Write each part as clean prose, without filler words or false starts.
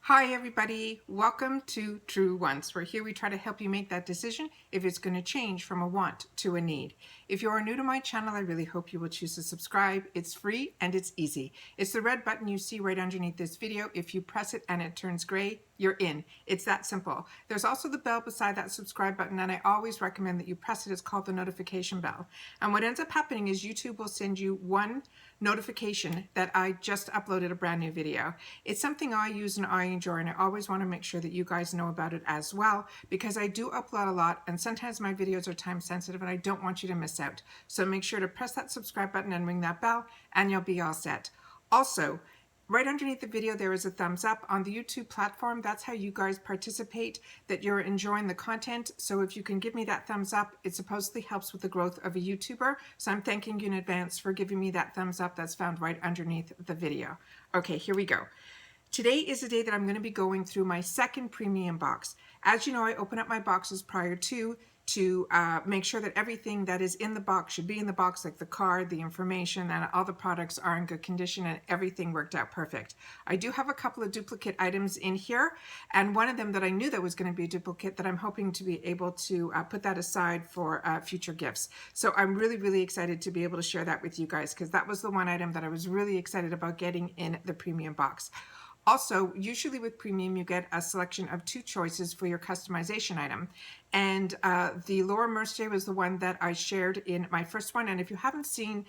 Hi everybody, welcome to True Wants, where here we try to help you make that decision if it's going to change from a want to a need. If you are new to my channel, I really hope you will choose to subscribe. It's free and it's easy. It's the red button you see right underneath this video. If you press it and it turns gray, you're in. It's that simple. There's also the bell beside that subscribe button, and I always recommend that you press it. It's called the notification bell. And what ends up happening is YouTube will send you one notification that I just uploaded a brand new video. It's something I use and I enjoy, and I always want to make sure that you guys know about it as well, because I do upload a lot and sometimes my videos are time sensitive and I don't want you to miss out. So make sure to press that subscribe button and ring that bell and you'll be all set. Also, right underneath the video, there is a thumbs up on the YouTube platform. That's how you guys participate, that you're enjoying the content. So if you can give me that thumbs up, it supposedly helps with the growth of a YouTuber. So I'm thanking you in advance for giving me that thumbs up. That's found right underneath the video. Okay, here we go. Today is the day that I'm going to be going through my second premium box. As you know, I open up my boxes prior to make sure that everything that is in the box should be in the box, like the card, the information, and all the products are in good condition and everything worked out perfect. I do have a couple of duplicate items in here, and one of them that I knew that was going to be a duplicate that I'm hoping to be able to put that aside for future gifts. So I'm really excited to be able to share that with you guys, because that was the one item that I was really excited about getting in the premium box. Also, usually with premium, you get a selection of 2 choices for your customization item. And the Laura Mercier was the one that I shared in my first one. And if you haven't seen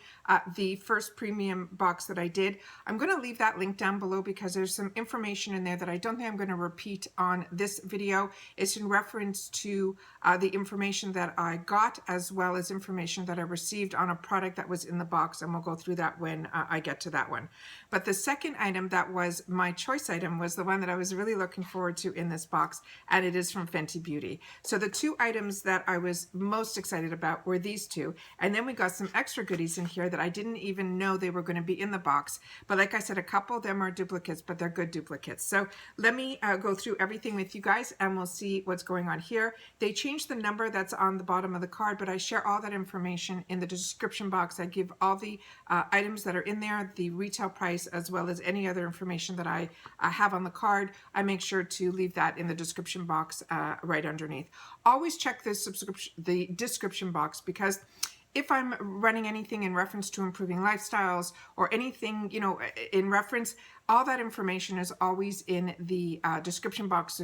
the first premium box that I did, I'm going to leave that link down below, because there's some information in there that I don't think I'm going to repeat on this video. It's in reference to the information that I got, as well as information that I received on a product that was in the box. And we'll go through that when I get to that one. But the second item that was my choice item was the one that I was really looking forward to in this box, and it is from Fenty Beauty. So the 2 items that I was most excited about were these 2, and then we got some extra goodies in here that I didn't even know they were going to be in the box. But like I said, a couple of them are duplicates, but they're good duplicates. So let me go through everything with you guys and we'll see what's going on here. They changed the number that's on the bottom of the card, but I share all that information in the description box. I give all the items that are in there, the retail price, as well as any other information that I have on the card. I make sure to leave that in the description box right underneath. Always check the description box, because if I'm running anything in reference to improving lifestyles or anything, you know, in reference, all that information is always in the description box,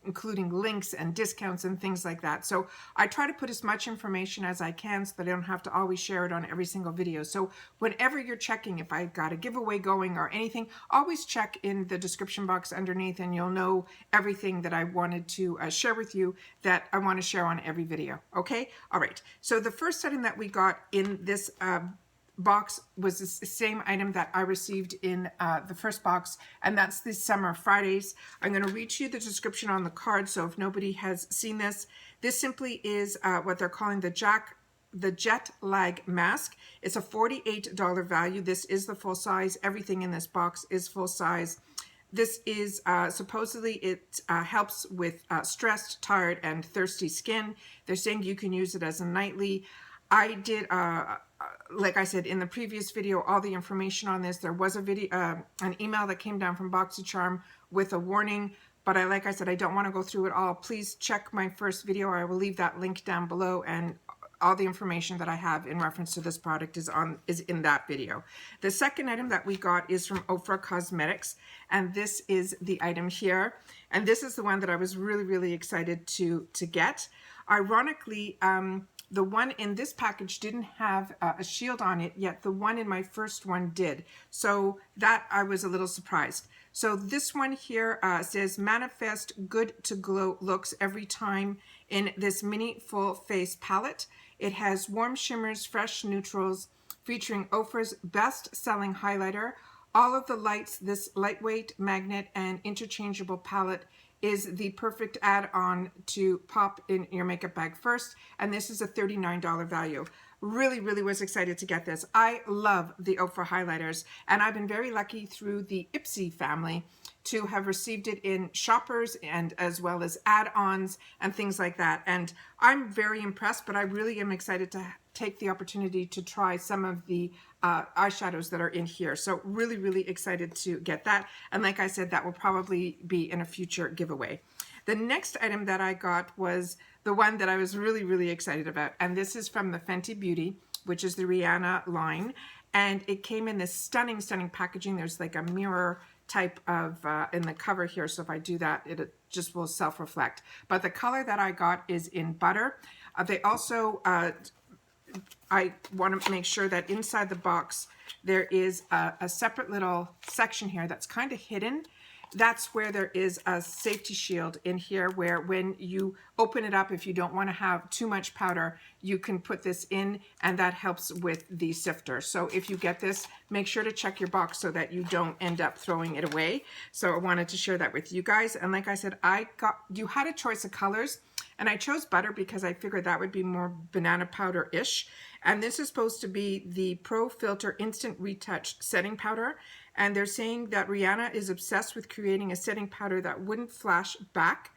including links and discounts and things like that. So I try to put as much information as I can so that I don't have to always share it on every single video. So whenever you're checking, if I've got a giveaway going or anything, always check in the description box underneath and you'll know everything that I wanted to share with you that I want to share on every video. Okay? All right. So the first item that we got in this box was the same item that I received in the first box, and that's the Summer Fridays. I'm going to read you the description on the card, so if nobody has seen this, this simply is what they're calling the jet lag mask. It's a $48 value. This is the full size. Everything in this box is full size. This is supposedly it helps with stressed, tired, and thirsty skin. They're saying you can use it as a nightly. I did like I said in the previous video, all the information on this. There was a video, an email that came down from Boxycharm with a warning, but like I said, I don't want to go through it all. Please check my first video. I will leave that link down below, and all the information that I have in reference to this product is in that video. The second item that we got is from Ofra Cosmetics, and this is the item here. And this is the one that I was really excited to get. Ironically, the one in this package didn't have a shield on it, yet the one in my first one did. So that I was a little surprised. So this one here says manifest good to glow looks every time in this mini full face palette. It has warm shimmers, fresh neutrals, featuring Ofra's best-selling highlighter. All of the lights, this lightweight magnet and interchangeable palette is the perfect add-on to pop in your makeup bag first, and this is a $39 value. really was excited to get this. I love the Ofra highlighters, and I've been very lucky through the Ipsy family to have received it in shoppers and as well as add-ons and things like that. And I'm very impressed, but I really am excited to take the opportunity to try some of the eyeshadows that are in here. So really excited to get that. And like I said, that will probably be in a future giveaway. The next item that I got was the one that I was really excited about. And this is from the Fenty Beauty, which is the Rihanna line. And it came in this stunning packaging. There's like a mirror type of in the cover here. So if I do that, it just will self-reflect. But the color that I got is in Butter. They also, I want to make sure that inside the box, there is a separate little section here that's kind of hidden. That's where there is a safety shield in here where when you open it up, if you don't want to have too much powder, you can put this in, and that helps with the sifter. So if you get this, make sure to check your box so that you don't end up throwing it away. So I wanted to share that with you guys. And like I said, you had a choice of colors, and I chose Butter because I figured that would be more banana powder-ish. And this is supposed to be the Pro Filtr Instant Retouch Setting Powder. And they're saying that Rihanna is obsessed with creating a setting powder that wouldn't flash back.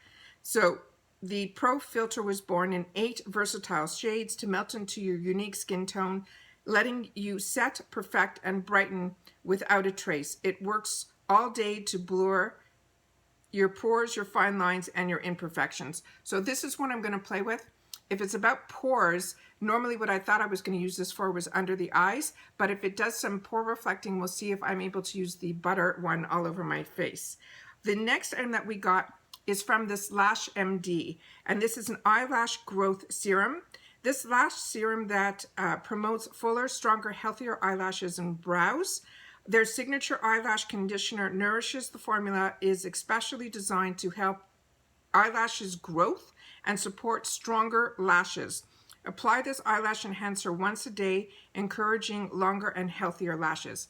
So the Pro Filtr was born in 8 versatile shades to melt into your unique skin tone, letting you set, perfect, and brighten without a trace. It works all day to blur your pores, your fine lines, and your imperfections. So this is what I'm going to play with. If it's about pores, normally what I thought I was going to use this for was under the eyes, but if it does some pore reflecting, we'll see if I'm able to use the Butter one all over my face. The next item that we got is from this LashesMD, and this is an eyelash growth serum. This lash serum that promotes fuller, stronger, healthier eyelashes and brows. Their signature eyelash conditioner nourishes the formula, is especially designed to help eyelashes growth and support stronger lashes. Apply this eyelash enhancer once a day, encouraging longer and healthier lashes.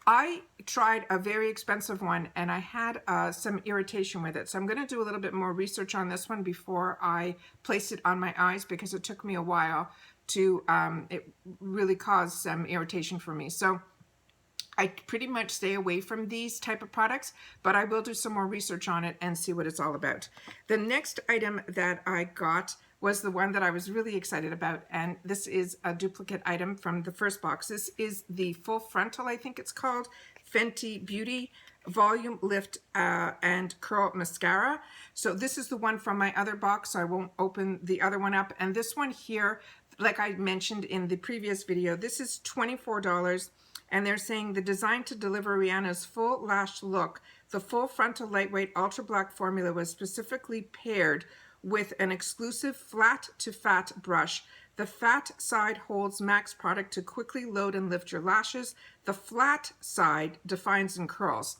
I tried a very expensive one and I had some irritation with it. So I'm going to do a little bit more research on this one before I place it on my eyes, because it took me a while to, it really caused some irritation for me. So I pretty much stay away from these type of products, but I will do some more research on it and see what it's all about. The next item that I got was the one that I was really excited about, and this is a duplicate item from the first box. This is the full frontal, I think it's called, Fenty Beauty Volume Lift and Curl Mascara. So this is the one from my other box, so I won't open the other one up. And this one here, like I mentioned in the previous video, this is $24. And they're saying the design to deliver Rihanna's full lash look, the full frontal lightweight ultra black formula was specifically paired with an exclusive flat to fat brush. The fat side holds max product to quickly load and lift your lashes. The flat side defines and curls,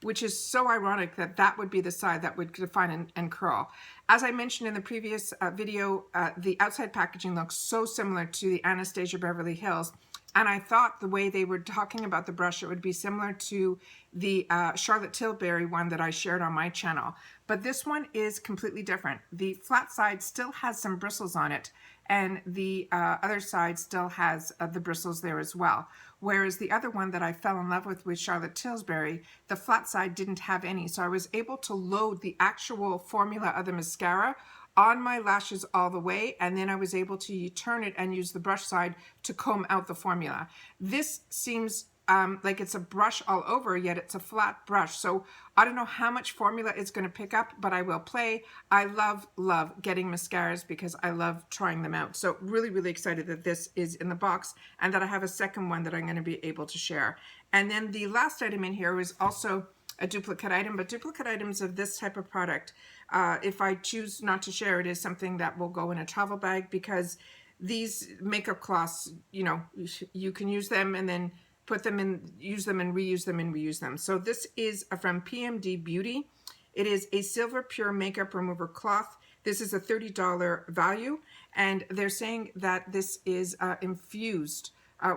which is so ironic that that would be the side that would define and curl. As I mentioned in the previous video, the outside packaging looks so similar to the Anastasia Beverly Hills. And I thought the way they were talking about the brush, it would be similar to the Charlotte Tilbury one that I shared on my channel. But this one is completely different. The flat side still has some bristles on it, and the other side still has the bristles there as well. Whereas the other one that I fell in love with Charlotte Tilbury, the flat side didn't have any. So I was able to load the actual formula of the mascara on my lashes all the way, and then I was able to turn it and use the brush side to comb out the formula. This seems like it's a brush all over, yet it's a flat brush. So I don't know how much formula it's going to pick up, but I will play. I love getting mascaras because I love trying them out. So really excited that this is in the box and that I have a second one that I'm going to be able to share. And then the last item in here was also a duplicate item, but duplicate items of this type of product, if I choose not to share it, is something that will go in a travel bag, because these makeup cloths, you know, you can use them and then put them in, use them and reuse them and reuse them. So this is from PMD Beauty. It is a silver pure makeup remover cloth. This is a $30 value, and they're saying that this is infused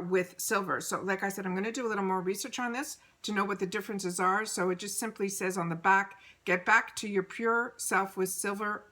with silver. So like I said, I'm going to do a little more research on this to know what the differences are. So it just simply says on the back, get back to your pure self with silver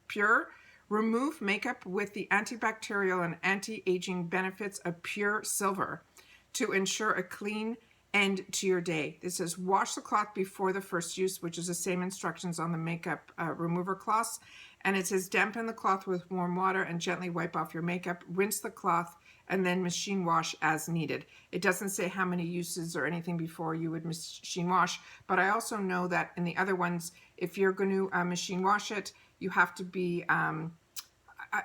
pure Remove makeup with the antibacterial and anti-aging benefits of pure silver to ensure a clean end to your day. This says wash the cloth before the first use, which is the same instructions on the makeup remover cloths. And it says dampen the cloth with warm water and gently wipe off your makeup. Rinse the cloth and then machine wash as needed. It doesn't say how many uses or anything before you would machine wash, but I also know that in the other ones, if you're going to machine wash it, you have to be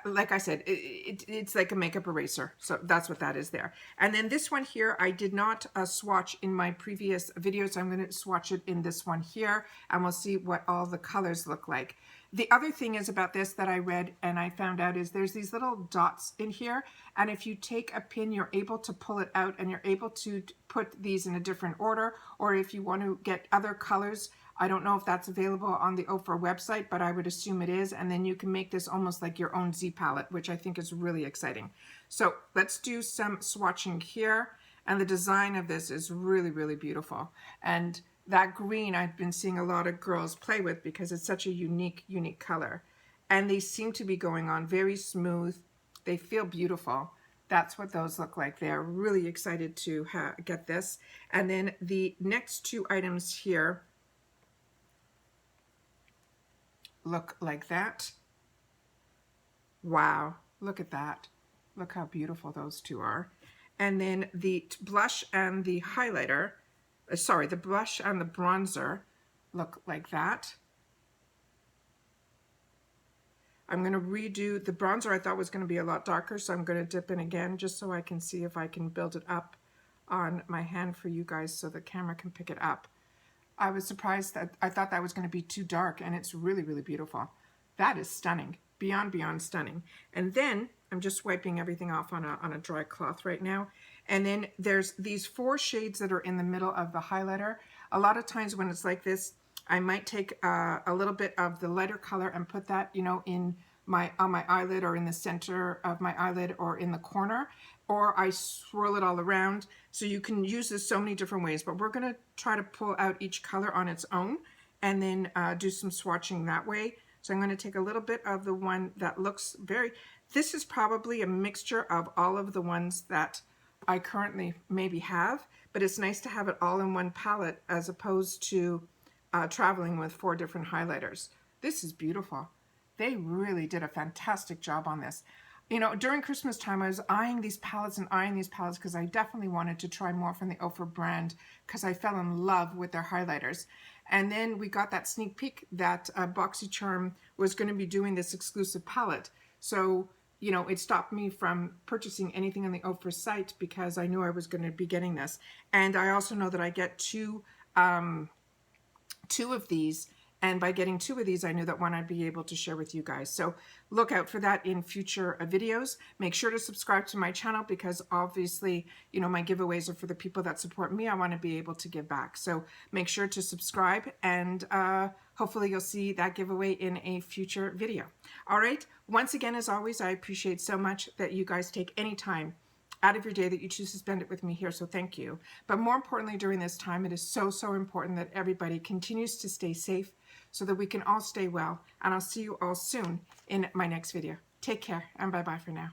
like I said, it's like a makeup eraser. So that's what that is there. And then this one here, I did not swatch in my previous videos. So I'm going to swatch it in this one here, and we'll see what all the colors look like. The other thing is about this that I read and I found out is there's these little dots in here. And if you take a pin, you're able to pull it out and you're able to put these in a different order. Or if you want to get other colors, I don't know if that's available on the Ofra website, but I would assume it is. And then you can make this almost like your own Z palette, which I think is really exciting. So let's do some swatching here. And the design of this is really, really beautiful. And that green I've been seeing a lot of girls play with because it's such a unique color. And they seem to be going on very smooth. They feel beautiful. That's what those look like. They're really excited to get this. And then the next two items here look like that. Wow, look at that. Look how beautiful those two are. And then the blush and the highlighter, sorry, the blush and the bronzer look like that. I'm going to redo the bronzer. I thought was going to be a lot darker, so I'm going to dip in again just so I can see if I can build it up on my hand for you guys so the camera can pick it up. I was surprised that I thought that was going to be too dark, and it's really, really beautiful. That is stunning. Beyond stunning. And then I'm just wiping everything off on a dry cloth right now. And then there's these 4 shades that are in the middle of the highlighter. A lot of times when it's like this, I might take a little bit of the lighter color and put that, you know, on my eyelid or in the center of my eyelid or in the corner, or I swirl it all around. So you can use this so many different ways, but we're going to try to pull out each color on its own and then do some swatching that way. So I'm going to take a little bit of the one that looks this is probably a mixture of all of the ones that I currently maybe have, but it's nice to have it all in one palette as opposed to traveling with 4 different highlighters. This is beautiful. They really did a fantastic job on this. You know, during Christmas time, I was eyeing these palettes because I definitely wanted to try more from the Ofra brand because I fell in love with their highlighters. And then we got that sneak peek that Boxycharm was going to be doing this exclusive palette. So, you know, it stopped me from purchasing anything on the Ofra site because I knew I was going to be getting this. And I also know that I get two of these. And by getting 2 of these, I knew that one I'd be able to share with you guys. So look out for that in future videos. Make sure to subscribe to my channel because obviously, you know, my giveaways are for the people that support me. I want to be able to give back. So make sure to subscribe and hopefully you'll see that giveaway in a future video. All right. Once again, as always, I appreciate so much that you guys take any time out of your day that you choose to spend it with me here, so thank you. But more importantly, during this time, it is so important that everybody continues to stay safe so that we can all stay well, and I'll see you all soon in my next video. Take care, and bye-bye for now.